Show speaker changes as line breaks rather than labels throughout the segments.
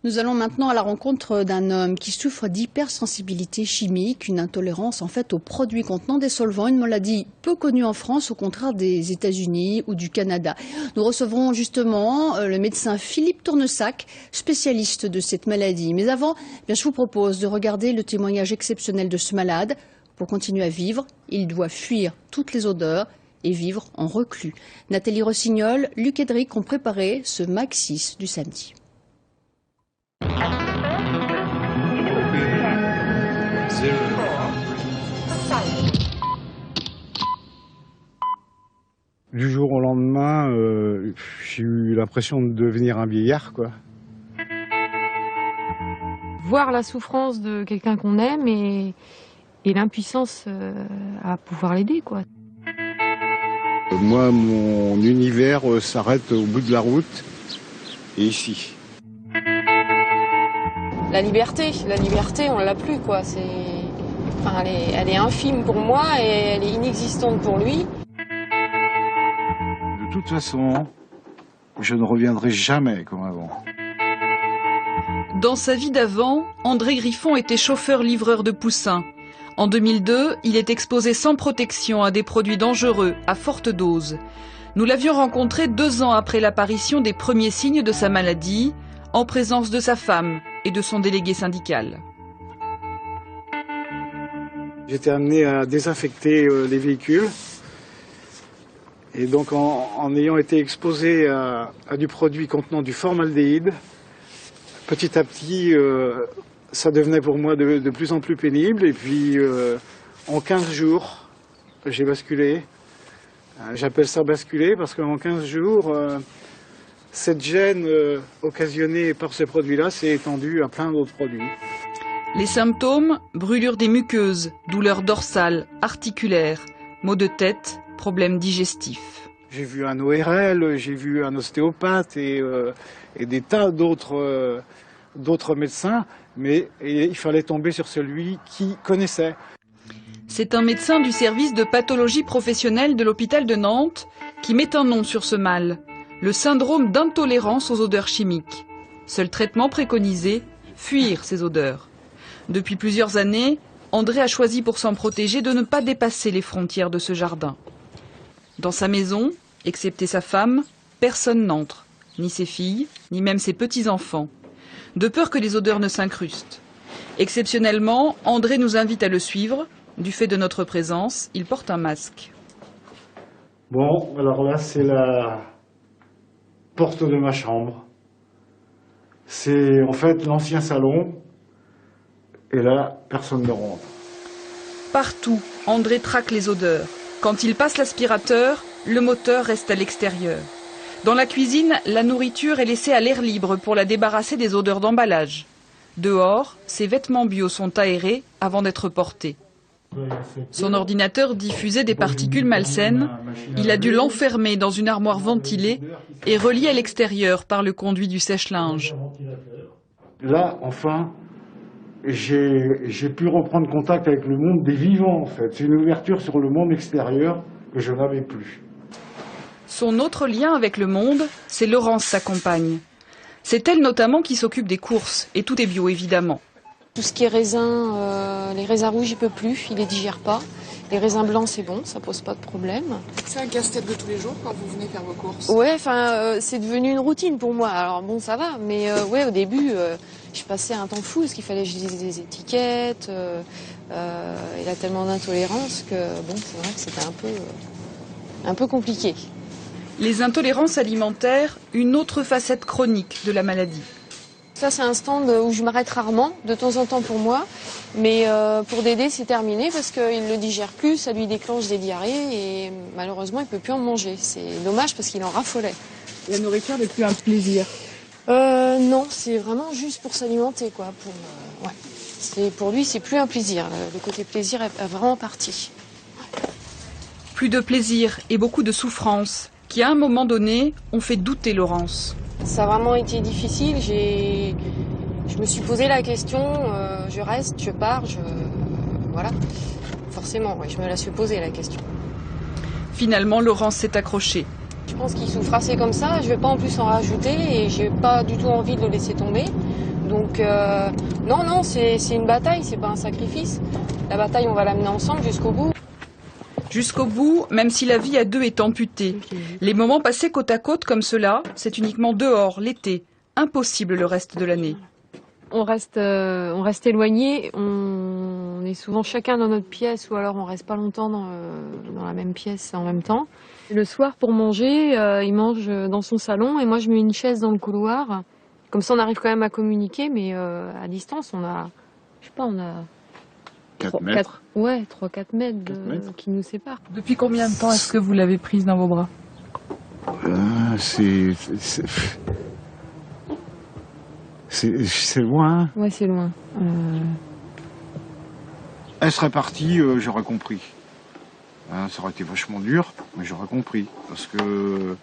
Nous allons maintenant à la rencontre d'un homme qui souffre d'hypersensibilité chimique, une intolérance en fait aux produits contenant des solvants, une maladie peu connue en France, au contraire des États-Unis ou du Canada. Nous recevrons justement le médecin Philippe Tournesac, spécialiste de cette maladie. Mais avant, je vous propose de regarder le témoignage exceptionnel de ce malade. Pour continuer à vivre, il doit fuir toutes les odeurs et vivre en reclus. Nathalie Rossignol, Luc Edric ont préparé ce Mag 6 du samedi.
Du jour au lendemain, j'ai eu l'impression de devenir un vieillard, quoi.
Voir la souffrance de quelqu'un qu'on aime et l'impuissance à pouvoir l'aider, quoi.
Moi, mon univers s'arrête au bout de la route et ici.
La liberté, on l'a plus, quoi. Enfin, elle est infime pour moi et elle est inexistante pour lui.
De toute façon, je ne reviendrai jamais comme avant.
Dans sa vie d'avant, André Griffon était chauffeur-livreur de poussins. En 2002, il est exposé sans protection à des produits dangereux, à forte dose. Nous l'avions rencontré 2 ans après l'apparition des premiers signes de sa maladie, en présence de sa femme et de son délégué syndical.
J'étais amené à désinfecter les véhicules. Et donc en ayant été exposé à du produit contenant du formaldéhyde, petit à petit, ça devenait pour moi de plus en plus pénible. Et puis en 15 jours, j'ai basculé. J'appelle ça basculer parce qu'en 15 jours, cette gêne occasionnée par ces produits-là s'est étendue à plein d'autres produits.
Les symptômes, brûlure des muqueuses, douleurs dorsales, articulaires, maux de tête, problèmes digestifs.
J'ai vu un ORL, j'ai vu un ostéopathe et des tas d'autres médecins, mais il fallait tomber sur celui qui connaissait.
C'est un médecin du service de pathologie professionnelle de l'hôpital de Nantes qui met un nom sur ce mal, le syndrome d'intolérance aux odeurs chimiques. Seul traitement préconisé, fuir ces odeurs. Depuis plusieurs années, André a choisi pour s'en protéger de ne pas dépasser les frontières de ce jardin. Dans sa maison, excepté sa femme, personne n'entre, ni ses filles, ni même ses petits-enfants, de peur que les odeurs ne s'incrustent. Exceptionnellement, André nous invite à le suivre. Du fait de notre présence, il porte un masque.
Bon, alors là, c'est la porte de ma chambre. C'est en fait l'ancien salon. Et là, personne ne rentre.
Partout, André traque les odeurs. Quand il passe l'aspirateur, le moteur reste à l'extérieur. Dans la cuisine, la nourriture est laissée à l'air libre pour la débarrasser des odeurs d'emballage. Dehors, ses vêtements bio sont aérés avant d'être portés. Son ordinateur diffusait des particules malsaines. Il a dû l'enfermer dans une armoire ventilée et reliée à l'extérieur par le conduit du sèche-linge.
Là, enfin, j'ai pu reprendre contact avec le monde des vivants, en fait. C'est une ouverture sur le monde extérieur que je n'avais plus.
Son autre lien avec le monde, c'est Laurence, sa compagne. C'est elle notamment qui s'occupe des courses, et tout est bio évidemment.
Tout ce qui est raisin, les raisins rouges, il peut plus, il les digère pas. Les raisins blancs, c'est bon, ça pose pas de problème.
C'est un casse-tête de tous les jours quand vous venez faire vos courses?
Ouais, enfin, c'est devenu une routine pour moi. Alors bon, ça va, mais ouais, au début, je passais un temps fou parce qu'il fallait que je lise des étiquettes. Il a tellement d'intolérance que bon, c'est vrai que c'était un peu compliqué.
Les intolérances alimentaires, une autre facette chronique de la maladie.
Ça, c'est un stand où je m'arrête rarement, de temps en temps pour moi. Mais pour Dédé, c'est terminé parce qu'il ne le digère plus, ça lui déclenche des diarrhées et malheureusement, il ne peut plus en manger. C'est dommage parce qu'il en raffolait.
La nourriture n'est plus un plaisir.
Non, c'est vraiment juste pour s'alimenter, quoi. Pour lui, c'est plus un plaisir. Le côté plaisir est vraiment parti.
Plus de plaisir et beaucoup de souffrance qui, à un moment donné, ont fait douter Laurence.
Ça a vraiment été difficile. Je me suis posé la question, je reste, je pars, voilà. Forcément, ouais, je me la suis posée la question.
Finalement, Laurence s'est accrochée.
Je pense qu'il souffre assez comme ça, je vais pas en plus en rajouter et j'ai pas du tout envie de le laisser tomber. Donc non, c'est une bataille, c'est pas un sacrifice. La bataille, on va l'amener ensemble jusqu'au bout.
Jusqu'au bout, même si la vie à deux est amputée. Les moments passés côte à côte comme cela, c'est uniquement dehors, l'été. Impossible le reste de l'année.
On reste éloignés, on est souvent chacun dans notre pièce ou alors on reste pas longtemps dans la même pièce en même temps. Le soir pour manger, il mange dans son salon et moi je mets une chaise dans le couloir. Comme ça on arrive quand même à communiquer, mais à distance on a
4 mètres.
3-4 mètres, qui nous séparent.
Depuis combien de temps est-ce que vous l'avez prise dans vos bras?
C'est loin.
Ouais, c'est loin.
Elle serait partie, j'aurais compris. Ça aurait été vachement dur, mais j'aurais compris. Parce que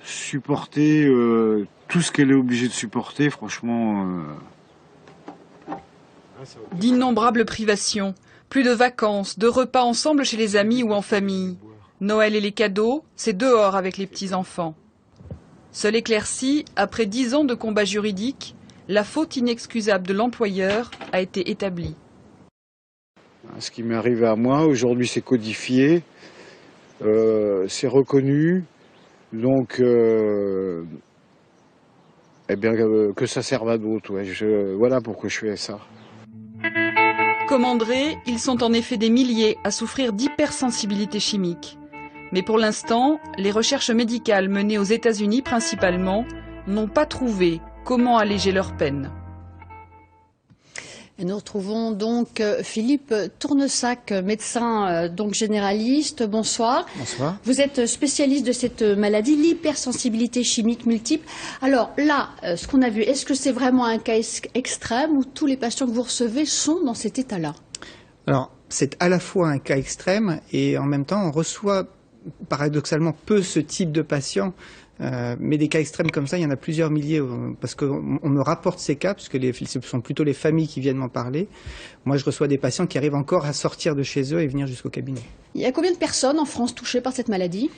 supporter tout ce qu'elle est obligée de supporter, franchement...
D'innombrables privations, plus de vacances, de repas ensemble chez les amis ou en famille. Noël et les cadeaux, c'est dehors avec les petits-enfants. Seule éclaircie, après 10 ans de combats juridiques, la faute inexcusable de l'employeur a été établie.
Ce qui m'est arrivé à moi, aujourd'hui c'est codifié, c'est reconnu, donc que ça serve à d'autres. Ouais. Voilà pourquoi je fais ça.
Comme André, ils sont en effet des milliers à souffrir d'hypersensibilité chimique. Mais pour l'instant, les recherches médicales menées aux États-Unis principalement n'ont pas trouvé comment alléger leur peine.
Et nous retrouvons donc Philippe Tournesac, médecin donc généraliste. Bonsoir.
Bonsoir.
Vous êtes spécialiste de cette maladie, l'hypersensibilité chimique multiple. Alors là, ce qu'on a vu, est-ce que c'est vraiment un cas extrême où tous les patients que vous recevez sont dans cet état-là?
Alors, c'est à la fois un cas extrême et en même temps, on reçoit paradoxalement peu ce type de patients. Mais des cas extrêmes comme ça, il y en a plusieurs milliers, parce qu'on me rapporte ces cas, puisque ce sont plutôt les familles qui viennent m'en parler. Moi, je reçois des patients qui arrivent encore à sortir de chez eux et venir jusqu'au cabinet. Il
y a combien de personnes en France touchées par cette maladie?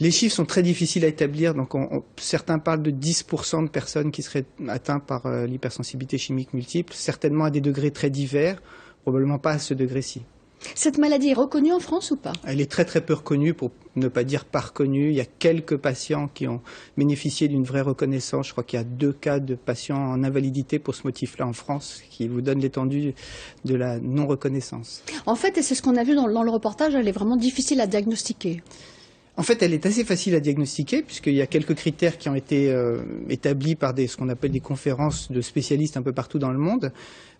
Les chiffres sont très difficiles à établir, donc certains parlent de 10% de personnes qui seraient atteintes par l'hypersensibilité chimique multiple, certainement à des degrés très divers, probablement pas à ce degré-ci.
Cette maladie est reconnue en France ou pas?
Elle est très très peu reconnue, pour ne pas dire pas reconnue. Il y a quelques patients qui ont bénéficié d'une vraie reconnaissance. Je crois qu'il y a 2 cas de patients en invalidité pour ce motif-là en France, qui vous donnent l'étendue de la non-reconnaissance.
En fait, et c'est ce qu'on a vu dans le reportage, elle est vraiment difficile à diagnostiquer.
En fait, elle est assez facile à diagnostiquer puisqu'il y a quelques critères qui ont été établis par ce qu'on appelle des conférences de spécialistes un peu partout dans le monde.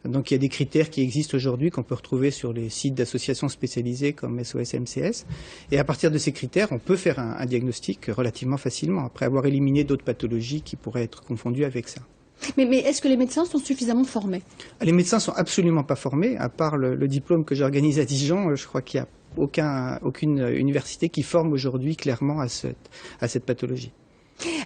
Donc il y a des critères qui existent aujourd'hui qu'on peut retrouver sur les sites d'associations spécialisées comme SOS MCS. Et à partir de ces critères, on peut faire un diagnostic relativement facilement, après avoir éliminé d'autres pathologies qui pourraient être confondues avec ça.
Mais est-ce que les médecins sont suffisamment formés?
Les médecins sont absolument pas formés, à part le diplôme que j'organise à Dijon. Je crois qu'il y a aucune université qui forme aujourd'hui clairement à cette pathologie.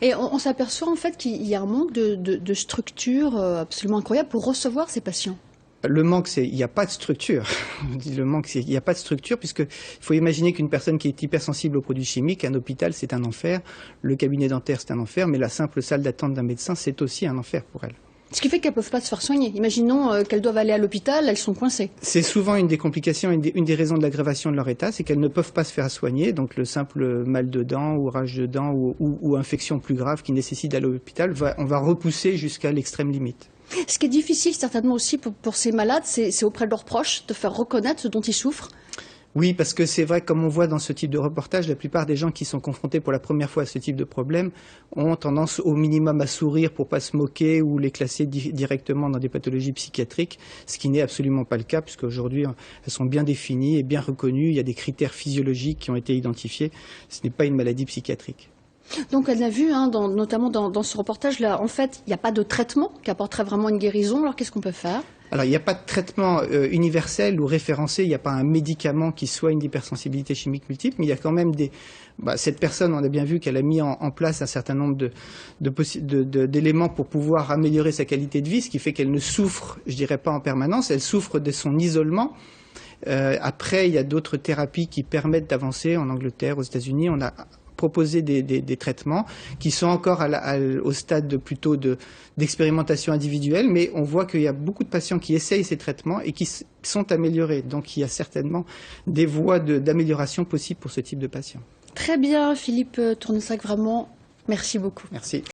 Et on s'aperçoit en fait qu'il y a un manque de structure absolument incroyable pour recevoir ces patients.
Le manque, c'est il n'y a pas de structure. On dit le manque, c'est il n'y a pas de structure, puisqu'il faut imaginer qu'une personne qui est hypersensible aux produits chimiques, un hôpital, c'est un enfer. Le cabinet dentaire, c'est un enfer, mais la simple salle d'attente d'un médecin, c'est aussi un enfer pour elle.
Ce qui fait qu'elles ne peuvent pas se faire soigner. Imaginons qu'elles doivent aller à l'hôpital, elles sont coincées.
C'est souvent une des complications, une des raisons de l'aggravation de leur état, c'est qu'elles ne peuvent pas se faire soigner. Donc le simple mal de dents ou rage de dents ou infection plus grave qui nécessite d'aller à l'hôpital, on va repousser jusqu'à l'extrême limite.
Ce qui est difficile certainement aussi pour ces malades, c'est auprès de leurs proches de faire reconnaître ce dont ils souffrent.
Oui, parce que c'est vrai, comme on voit dans ce type de reportage, la plupart des gens qui sont confrontés pour la première fois à ce type de problème ont tendance au minimum à sourire pour pas se moquer ou les classer directement dans des pathologies psychiatriques, ce qui n'est absolument pas le cas, puisqu'aujourd'hui elles sont bien définies et bien reconnues, il y a des critères physiologiques qui ont été identifiés, ce n'est pas une maladie psychiatrique.
Donc elle a vu, notamment dans ce reportage-là, en fait, il n'y a pas de traitement qui apporterait vraiment une guérison, alors qu'est-ce qu'on peut faire ?
Alors, il n'y a pas de traitement universel ou référencé, il n'y a pas un médicament qui soigne l'hypersensibilité chimique multiple, mais il y a quand même cette personne, on a bien vu qu'elle a mis en place un certain nombre d'éléments pour pouvoir améliorer sa qualité de vie, ce qui fait qu'elle ne souffre, je dirais pas en permanence, elle souffre de son isolement. Après, il y a d'autres thérapies qui permettent d'avancer. En Angleterre, aux États-Unis, on a proposé des traitements qui sont encore au stade plutôt d'expérimentation individuelle, mais on voit qu'il y a beaucoup de patients qui essayent ces traitements et qui sont améliorés. Donc il y a certainement des voies d'amélioration possibles pour ce type de patients.
Très bien, Philippe Tournesac, vraiment, merci beaucoup.
Merci.